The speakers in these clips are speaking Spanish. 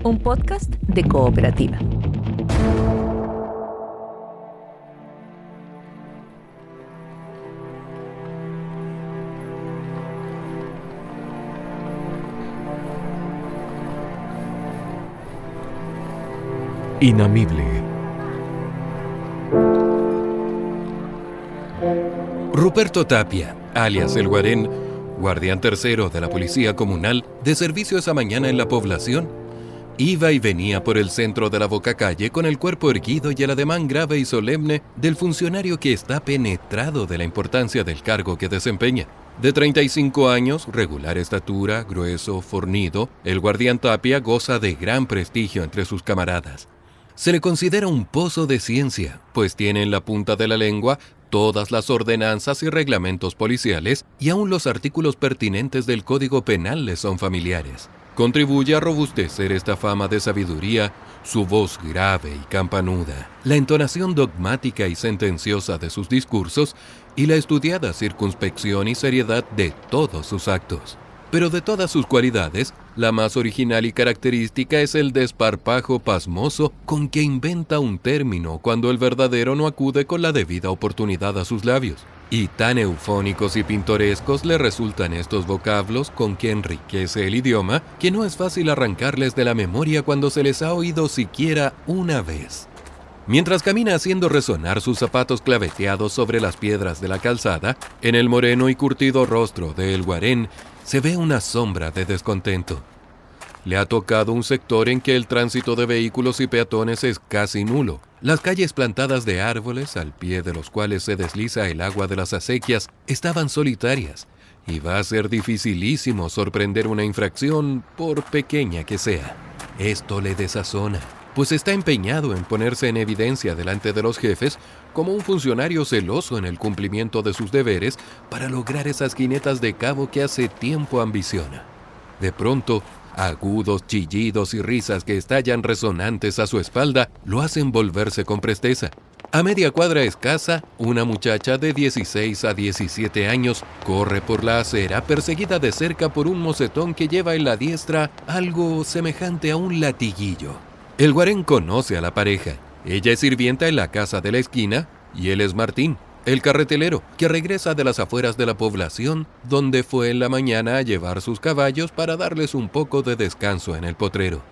un podcast de Cooperativa. Inamible. Ruperto Tapia, alias El Guarén, guardián tercero de la Policía Comunal, de servicio esa mañana en la población, iba y venía por el centro de la Bocacalle con el cuerpo erguido y el ademán grave y solemne del funcionario que está penetrado de la importancia del cargo que desempeña. De 35 años, regular estatura, grueso, fornido, el guardián Tapia goza de gran prestigio entre sus camaradas. Se le considera un pozo de ciencia, pues tiene en la punta de la lengua todas las ordenanzas y reglamentos policiales y aún los artículos pertinentes del Código Penal le son familiares. Contribuye a robustecer esta fama de sabiduría su voz grave y campanuda, la entonación dogmática y sentenciosa de sus discursos y la estudiada circunspección y seriedad de todos sus actos. Pero de todas sus cualidades, la más original y característica es el desparpajo pasmoso con que inventa un término cuando el verdadero no acude con la debida oportunidad a sus labios. Y tan eufónicos y pintorescos le resultan estos vocablos con que enriquece el idioma que no es fácil arrancarles de la memoria cuando se les ha oído siquiera una vez. Mientras camina haciendo resonar sus zapatos claveteados sobre las piedras de la calzada, en el moreno y curtido rostro de El Guarén se ve una sombra de descontento. Le ha tocado un sector en que el tránsito de vehículos y peatones es casi nulo. Las calles plantadas de árboles, al pie de los cuales se desliza el agua de las acequias, estaban solitarias, y va a ser dificilísimo sorprender una infracción, por pequeña que sea. Esto le desazona, pues está empeñado en ponerse en evidencia delante de los jefes como un funcionario celoso en el cumplimiento de sus deberes para lograr esas jinetas de cabo que hace tiempo ambiciona. De pronto, agudos chillidos y risas que estallan resonantes a su espalda lo hacen volverse con presteza. A media cuadra escasa, una muchacha de 16 a 17 años corre por la acera perseguida de cerca por un mocetón que lleva en la diestra algo semejante a un latiguillo. El Guarén conoce a la pareja. Ella es sirvienta en la casa de la esquina y él es Martín, el carretelero, que regresa de las afueras de la población, donde fue en la mañana a llevar sus caballos para darles un poco de descanso en el potrero.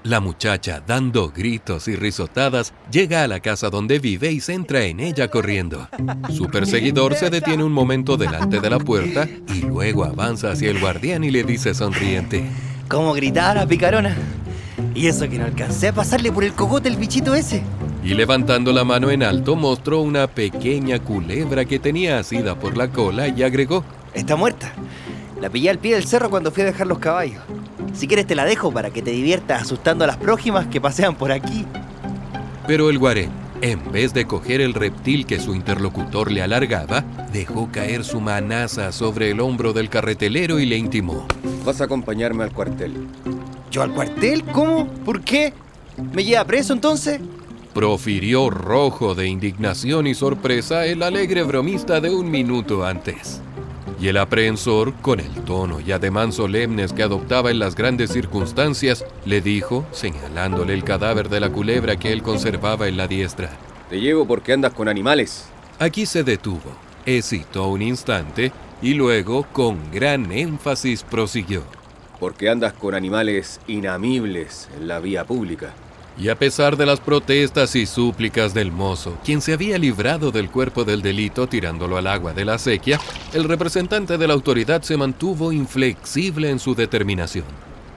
La muchacha, dando gritos y risotadas, llega a la casa donde vive y se entra en ella corriendo. Su perseguidor se detiene un momento delante de la puerta y luego avanza hacia el guardián y le dice sonriente: ¿Cómo gritaba la picarona? Y eso que no alcancé a pasarle por el cogote el bichito ese. Y levantando la mano en alto mostró una pequeña culebra que tenía asida por la cola y agregó: Está muerta. La pillé al pie del cerro cuando fui a dejar los caballos. Si quieres te la dejo para que te diviertas asustando a las prójimas que pasean por aquí. Pero el Guarén, en vez de coger el reptil que su interlocutor le alargaba, dejó caer su manaza sobre el hombro del carretelero y le intimó: Vas a acompañarme al cuartel. ¿Yo al cuartel? ¿Cómo? ¿Por qué? ¿Me lleva preso entonces? Profirió rojo de indignación y sorpresa el alegre bromista de un minuto antes. Y el aprehensor, con el tono y ademán solemnes que adoptaba en las grandes circunstancias, le dijo, señalándole el cadáver de la culebra que él conservaba en la diestra: Te llevo porque andas con animales. Aquí se detuvo, hesitó un instante y luego, con gran énfasis, prosiguió: Porque andas con animales inamibles en la vía pública. Y a pesar de las protestas y súplicas del mozo, quien se había librado del cuerpo del delito tirándolo al agua de la acequia, el representante de la autoridad se mantuvo inflexible en su determinación.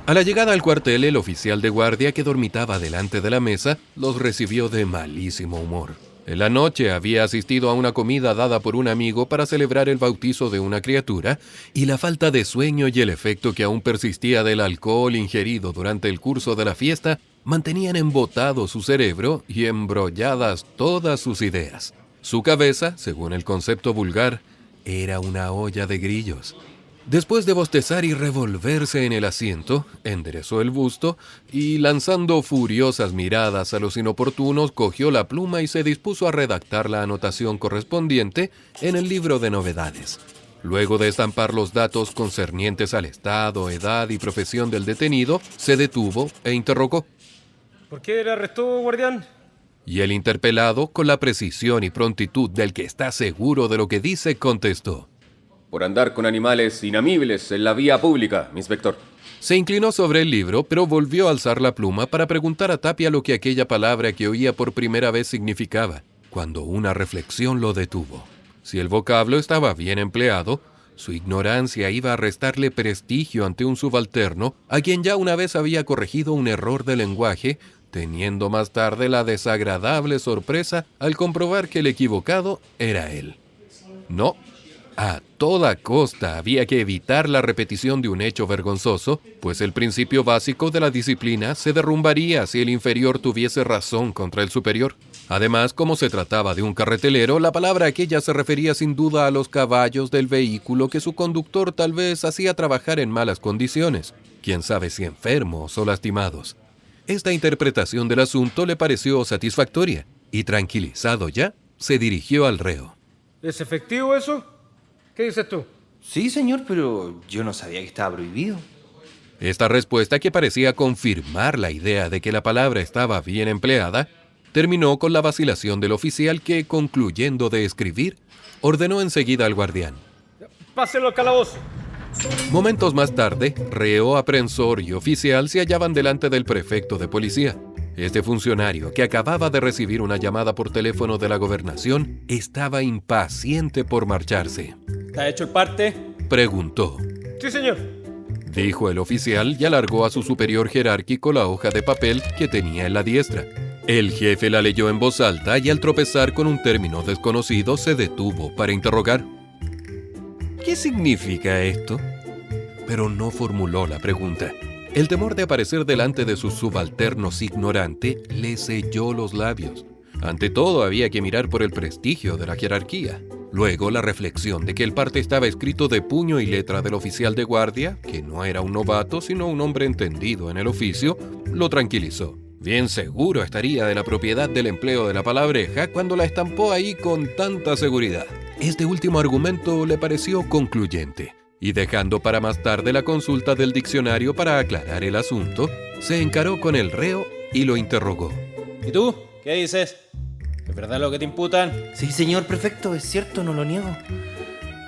A la llegada al cuartel, el oficial de guardia que dormitaba delante de la mesa los recibió de malísimo humor. En la noche había asistido a una comida dada por un amigo para celebrar el bautizo de una criatura, y la falta de sueño y el efecto que aún persistía del alcohol ingerido durante el curso de la fiesta mantenían embotado su cerebro y embrolladas todas sus ideas. Su cabeza, según el concepto vulgar, era una olla de grillos. Después de bostezar y revolverse en el asiento, enderezó el busto y, lanzando furiosas miradas a los inoportunos, cogió la pluma y se dispuso a redactar la anotación correspondiente en el libro de novedades. Luego de estampar los datos concernientes al estado, edad y profesión del detenido, se detuvo e interrogó. ¿Por qué le arrestó, guardián? Y el interpelado, con la precisión y prontitud del que está seguro de lo que dice, contestó. Por andar con animales inamibles en la vía pública, mi inspector. Se inclinó sobre el libro, pero volvió a alzar la pluma para preguntar a Tapia lo que aquella palabra que oía por primera vez significaba, cuando una reflexión lo detuvo. Si el vocablo estaba bien empleado, su ignorancia iba a restarle prestigio ante un subalterno a quien ya una vez había corregido un error de lenguaje, teniendo más tarde la desagradable sorpresa al comprobar que el equivocado era él. No, a toda costa había que evitar la repetición de un hecho vergonzoso, pues el principio básico de la disciplina se derrumbaría si el inferior tuviese razón contra el superior. Además, como se trataba de un carretelero, la palabra aquella se refería sin duda a los caballos del vehículo que su conductor tal vez hacía trabajar en malas condiciones, quién sabe si enfermos o lastimados. Esta interpretación del asunto le pareció satisfactoria, y tranquilizado ya, se dirigió al reo. ¿Es efectivo eso? ¿Qué dices tú? Sí, señor, pero yo no sabía que estaba prohibido. Esta respuesta, que parecía confirmar la idea de que la palabra estaba bien empleada, terminó con la vacilación del oficial que, concluyendo de escribir, ordenó enseguida al guardián. Páselo al calabozo. Momentos más tarde, reo, aprensor y oficial se hallaban delante del prefecto de policía. Este funcionario, que acababa de recibir una llamada por teléfono de la gobernación, estaba impaciente por marcharse. ¿Está hecho el parte? Preguntó. Sí, señor. Dijo el oficial y alargó a su superior jerárquico la hoja de papel que tenía en la diestra. El jefe la leyó en voz alta y al tropezar con un término desconocido se detuvo para interrogar. ¿Qué significa esto? Pero no formuló la pregunta. El temor de aparecer delante de sus subalternos ignorante le selló los labios. Ante todo había que mirar por el prestigio de la jerarquía. Luego la reflexión de que el parte estaba escrito de puño y letra del oficial de guardia, que no era un novato sino un hombre entendido en el oficio, lo tranquilizó. Bien seguro estaría de la propiedad del empleo de la palabreja cuando la estampó ahí con tanta seguridad. Este último argumento le pareció concluyente, y dejando para más tarde la consulta del diccionario para aclarar el asunto, se encaró con el reo y lo interrogó. ¿Y tú? ¿Qué dices? ¿Es verdad lo que te imputan? Sí, señor prefecto, es cierto, no lo niego.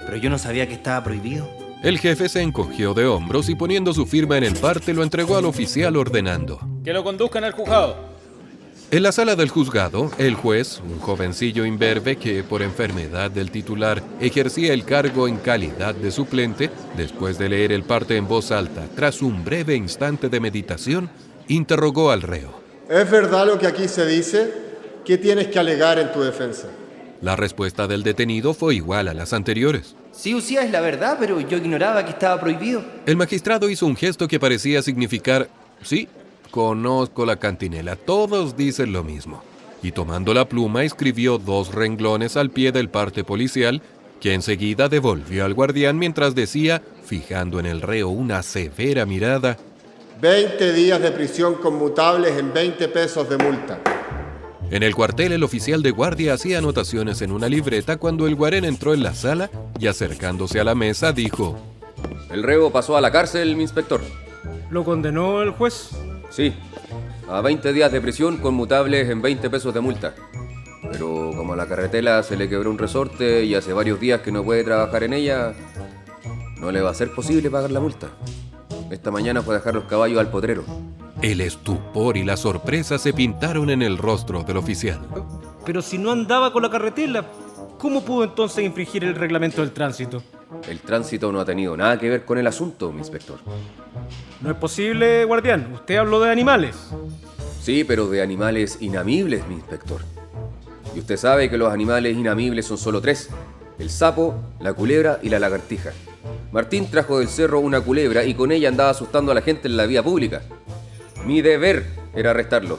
Pero yo no sabía que estaba prohibido. El jefe se encogió de hombros y poniendo su firma en el parte lo entregó al oficial ordenando. Que lo conduzcan al juzgado. En la sala del juzgado, el juez, un jovencillo imberbe que por enfermedad del titular ejercía el cargo en calidad de suplente, después de leer el parte en voz alta, tras un breve instante de meditación, interrogó al reo. ¿Es verdad lo que aquí se dice? ¿Qué tienes que alegar en tu defensa? La respuesta del detenido fue igual a las anteriores. Sí, Usía, es la verdad, pero yo ignoraba que estaba prohibido. El magistrado hizo un gesto que parecía significar, sí, conozco la cantinela, todos dicen lo mismo. Y tomando la pluma escribió 2 renglones al pie del parte policial, que enseguida devolvió al guardián mientras decía, fijando en el reo una severa mirada, 20 días de prisión conmutables en 20 pesos de multa. En el cuartel el oficial de guardia hacía anotaciones en una libreta cuando el guarén entró en la sala y acercándose a la mesa dijo: El reo pasó a la cárcel, mi inspector. ¿Lo condenó el juez? Sí, a 20 días de prisión conmutables en 20 pesos de multa. Pero como a la carretela se le quebró un resorte y hace varios días que no puede trabajar en ella, no le va a ser posible pagar la multa. Esta mañana fue a dejar los caballos al potrero. El estupor y la sorpresa se pintaron en el rostro del oficial. Pero si no andaba con la carretela, ¿cómo pudo entonces infringir el reglamento del tránsito? El tránsito no ha tenido nada que ver con el asunto, mi inspector. No es posible, guardián. Usted habló de animales. Sí, pero de animales inamibles, mi inspector. Y usted sabe que los animales inamibles son solo 3. El sapo, la culebra y la lagartija. Martín trajo del cerro una culebra y con ella andaba asustando a la gente en la vía pública. Mi deber era arrestarlo.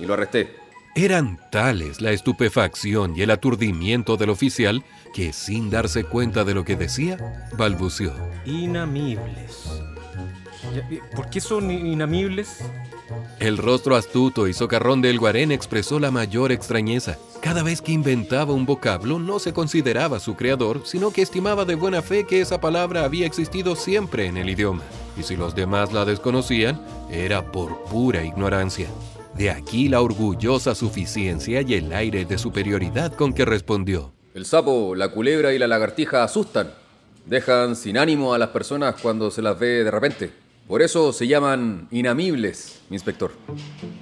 Y lo arresté. Eran tales la estupefacción y el aturdimiento del oficial que, sin darse cuenta de lo que decía, balbuceó. Inamibles. ¿Por qué son inamibles? El rostro astuto y socarrón del Guarén expresó la mayor extrañeza. Cada vez que inventaba un vocablo, no se consideraba su creador, sino que estimaba de buena fe que esa palabra había existido siempre en el idioma. Y si los demás la desconocían, era por pura ignorancia. De aquí la orgullosa suficiencia y el aire de superioridad con que respondió. El sapo, la culebra y la lagartija asustan. Dejan sin ánimo a las personas cuando se las ve de repente. Por eso se llaman inamibles, mi inspector.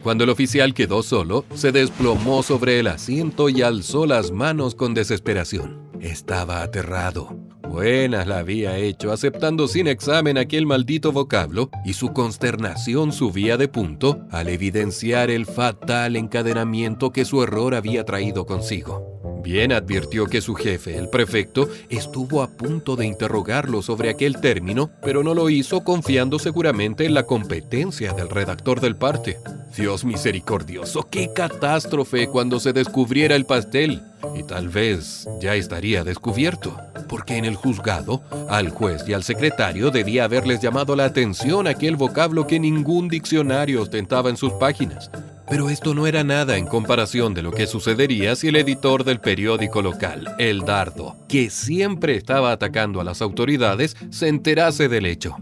Cuando el oficial quedó solo, se desplomó sobre el asiento y alzó las manos con desesperación. Estaba aterrado. Buenas la había hecho, aceptando sin examen aquel maldito vocablo, y su consternación subía de punto al evidenciar el fatal encadenamiento que su error había traído consigo. Bien advirtió que su jefe, el prefecto, estuvo a punto de interrogarlo sobre aquel término, pero no lo hizo confiando seguramente en la competencia del redactor del parte. Dios misericordioso, qué catástrofe cuando se descubriera el pastel. Y tal vez ya estaría descubierto, porque en el juzgado, al juez y al secretario debía haberles llamado la atención aquel vocablo que ningún diccionario ostentaba en sus páginas. Pero esto no era nada en comparación de lo que sucedería si el editor del periódico local, El Dardo, que siempre estaba atacando a las autoridades, se enterase del hecho.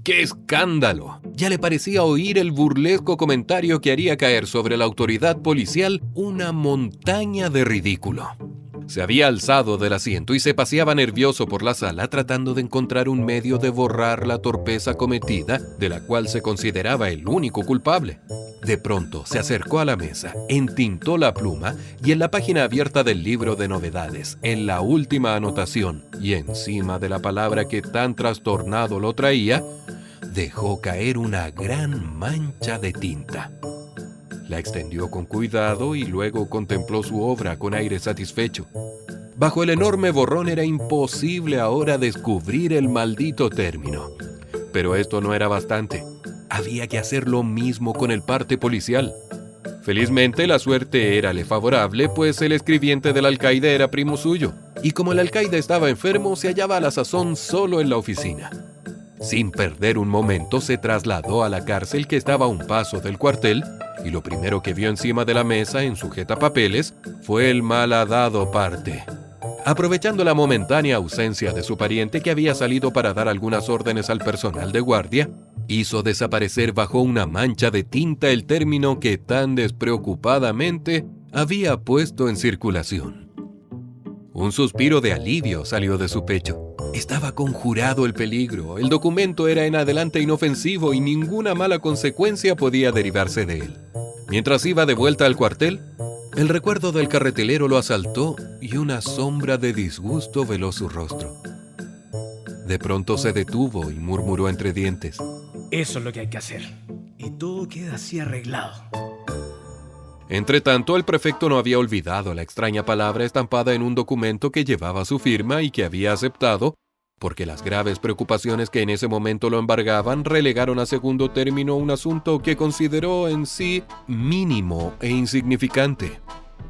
¡Qué escándalo! Ya le parecía oír el burlesco comentario que haría caer sobre la autoridad policial una montaña de ridículo. Se había alzado del asiento y se paseaba nervioso por la sala tratando de encontrar un medio de borrar la torpeza cometida de la cual se consideraba el único culpable. De pronto se acercó a la mesa, entintó la pluma y en la página abierta del libro de novedades, en la última anotación y encima de la palabra que tan trastornado lo traía, dejó caer una gran mancha de tinta. La extendió con cuidado y luego contempló su obra con aire satisfecho. Bajo el enorme borrón era imposible ahora descubrir el maldito término. Pero esto no era bastante. Había que hacer lo mismo con el parte policial. Felizmente la suerte érale favorable, pues el escribiente del alcaide era primo suyo. Y como el alcaide estaba enfermo, se hallaba a la sazón solo en la oficina. Sin perder un momento, se trasladó a la cárcel que estaba a un paso del cuartel, y lo primero que vio encima de la mesa en sujetapapeles fue el malhadado parte. Aprovechando la momentánea ausencia de su pariente que había salido para dar algunas órdenes al personal de guardia, hizo desaparecer bajo una mancha de tinta el término que tan despreocupadamente había puesto en circulación. Un suspiro de alivio salió de su pecho. Estaba conjurado el peligro, el documento era en adelante inofensivo y ninguna mala consecuencia podía derivarse de él. Mientras iba de vuelta al cuartel, el recuerdo del carretelero lo asaltó y una sombra de disgusto veló su rostro. De pronto se detuvo y murmuró entre dientes: Eso es lo que hay que hacer. Y todo queda así arreglado. Entretanto, el prefecto no había olvidado la extraña palabra estampada en un documento que llevaba su firma y que había aceptado, porque las graves preocupaciones que en ese momento lo embargaban relegaron a segundo término un asunto que consideró en sí mínimo e insignificante.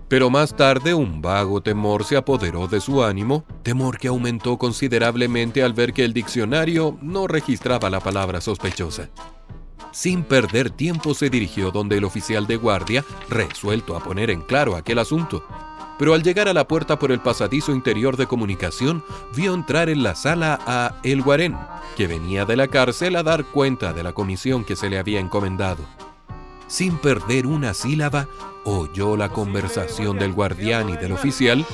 Pero más tarde un vago temor se apoderó de su ánimo, temor que aumentó considerablemente al ver que el diccionario no registraba la palabra sospechosa. Sin perder tiempo se dirigió donde el oficial de guardia, resuelto a poner en claro aquel asunto. Pero al llegar a la puerta por el pasadizo interior de comunicación, vio entrar en la sala a El Guarén, que venía de la cárcel a dar cuenta de la comisión que se le había encomendado. Sin perder una sílaba, oyó la conversación del guardián y del oficial,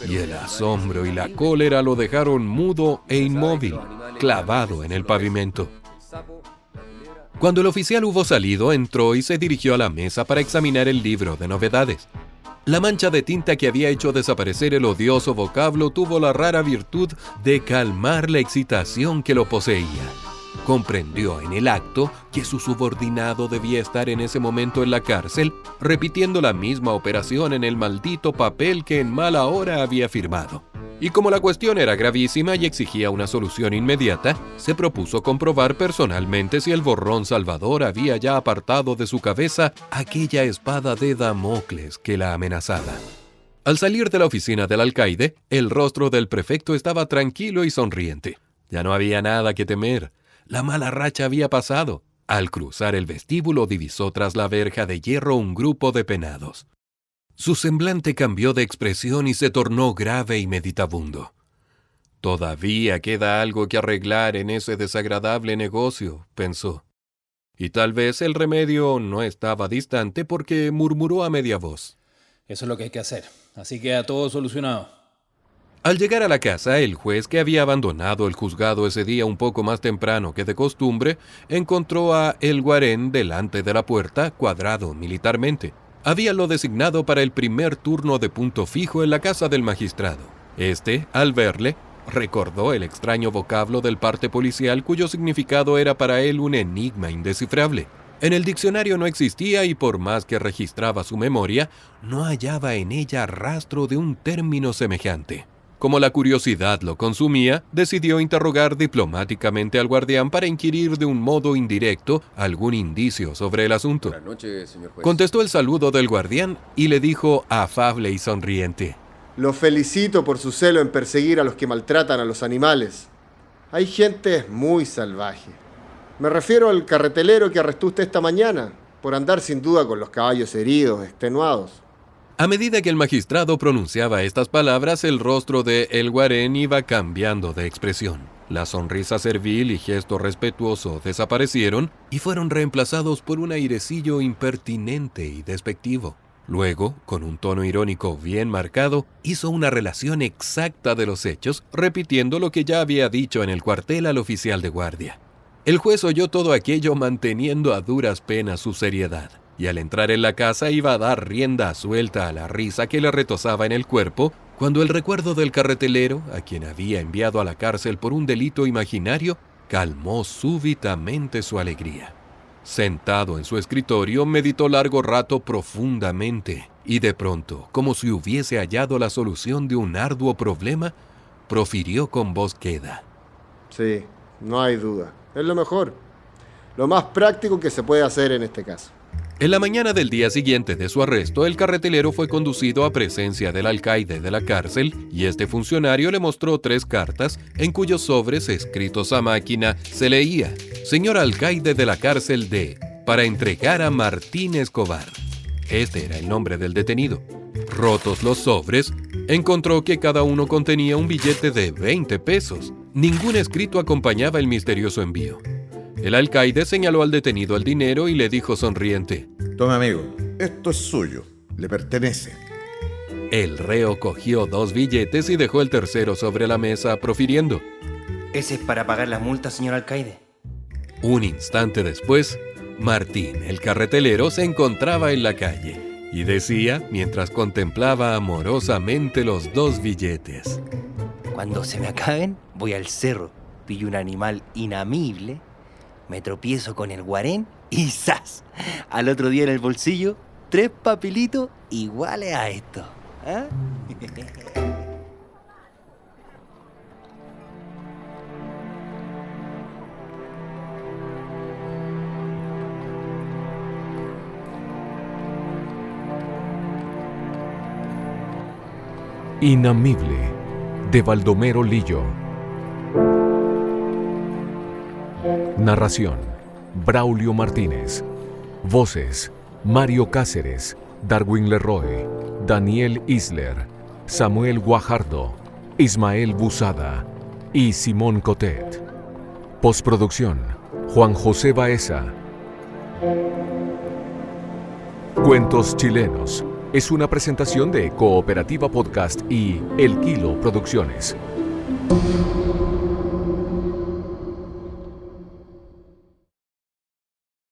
y el asombro y la cólera lo dejaron mudo e inmóvil, clavado en el pavimento. Cuando el oficial hubo salido, entró y se dirigió a la mesa para examinar el libro de novedades. La mancha de tinta que había hecho desaparecer el odioso vocablo tuvo la rara virtud de calmar la excitación que lo poseía. Comprendió en el acto que su subordinado debía estar en ese momento en la cárcel, repitiendo la misma operación en el maldito papel que en mala hora había firmado. Y como la cuestión era gravísima y exigía una solución inmediata, se propuso comprobar personalmente si el borrón salvador había ya apartado de su cabeza aquella espada de Damocles que la amenazaba. Al salir de la oficina del alcaide, el rostro del prefecto estaba tranquilo y sonriente. Ya no había nada que temer. La mala racha había pasado. Al cruzar el vestíbulo divisó tras la verja de hierro un grupo de penados. Su semblante cambió de expresión y se tornó grave y meditabundo. «Todavía queda algo que arreglar en ese desagradable negocio», pensó. Y tal vez el remedio no estaba distante porque murmuró a media voz. Eso es lo que hay que hacer. Así queda todo solucionado. Al llegar a la casa, el juez, que había abandonado el juzgado ese día un poco más temprano que de costumbre, encontró a El Guarén delante de la puerta, cuadrado militarmente. Habíanlo designado para el primer turno de punto fijo en la casa del magistrado. Este, al verle, recordó el extraño vocablo del parte policial cuyo significado era para él un enigma indescifrable. En el diccionario no existía y por más que registraba su memoria, no hallaba en ella rastro de un término semejante. Como la curiosidad lo consumía, decidió interrogar diplomáticamente al guardián para inquirir de un modo indirecto algún indicio sobre el asunto. Buenas noches, señor juez. Contestó el saludo del guardián y le dijo afable y sonriente: Lo felicito por su celo en perseguir a los que maltratan a los animales. Hay gente muy salvaje. Me refiero al carretelero que arrestó usted esta mañana, por andar sin duda con los caballos heridos, extenuados. A medida que el magistrado pronunciaba estas palabras, el rostro de El Guarén iba cambiando de expresión. La sonrisa servil y gesto respetuoso desaparecieron y fueron reemplazados por un airecillo impertinente y despectivo. Luego, con un tono irónico bien marcado, hizo una relación exacta de los hechos, repitiendo lo que ya había dicho en el cuartel al oficial de guardia. El juez oyó todo aquello manteniendo a duras penas su seriedad, y al entrar en la casa iba a dar rienda suelta a la risa que le retozaba en el cuerpo, cuando el recuerdo del carretelero, a quien había enviado a la cárcel por un delito imaginario, calmó súbitamente su alegría. Sentado en su escritorio, meditó largo rato profundamente, y de pronto, como si hubiese hallado la solución de un arduo problema, profirió con voz queda: Sí, no hay duda. Es lo mejor. Lo más práctico que se puede hacer en este caso. En la mañana del día siguiente de su arresto, el carretelero fue conducido a presencia del alcaide de la cárcel y este funcionario le mostró 3 cartas en cuyos sobres, escritos a máquina, se leía: «Señor alcaide de la cárcel de... para entregar a Martín Escobar». Este era el nombre del detenido. Rotos los sobres, encontró que cada uno contenía un billete de 20 pesos. Ningún escrito acompañaba el misterioso envío. El alcaide señaló al detenido el dinero y le dijo sonriente: Tome, amigo, esto es suyo, le pertenece. El reo cogió 2 billetes y dejó el tercero sobre la mesa, profiriendo: ¿Ese es para pagar las multas, señor alcaide? Un instante después, Martín, el carretelero, se encontraba en la calle y decía, mientras contemplaba amorosamente los 2 billetes: Cuando se me acaben, voy al cerro, pillo un animal inamible, me tropiezo con el guarén y ¡zas! Al otro día en el bolsillo, 3 papelitos iguales a esto. ¿Ah? Inamible, de Baldomero Lillo. Narración: Braulio Martínez. Voces: Mario Cáceres, Darwin Leroy, Daniel Isler, Samuel Guajardo, Ismael Busada y Simón Cotet. Postproducción: Juan José Baeza. Cuentos Chilenos es una presentación de Cooperativa Podcast y El Kilo Producciones.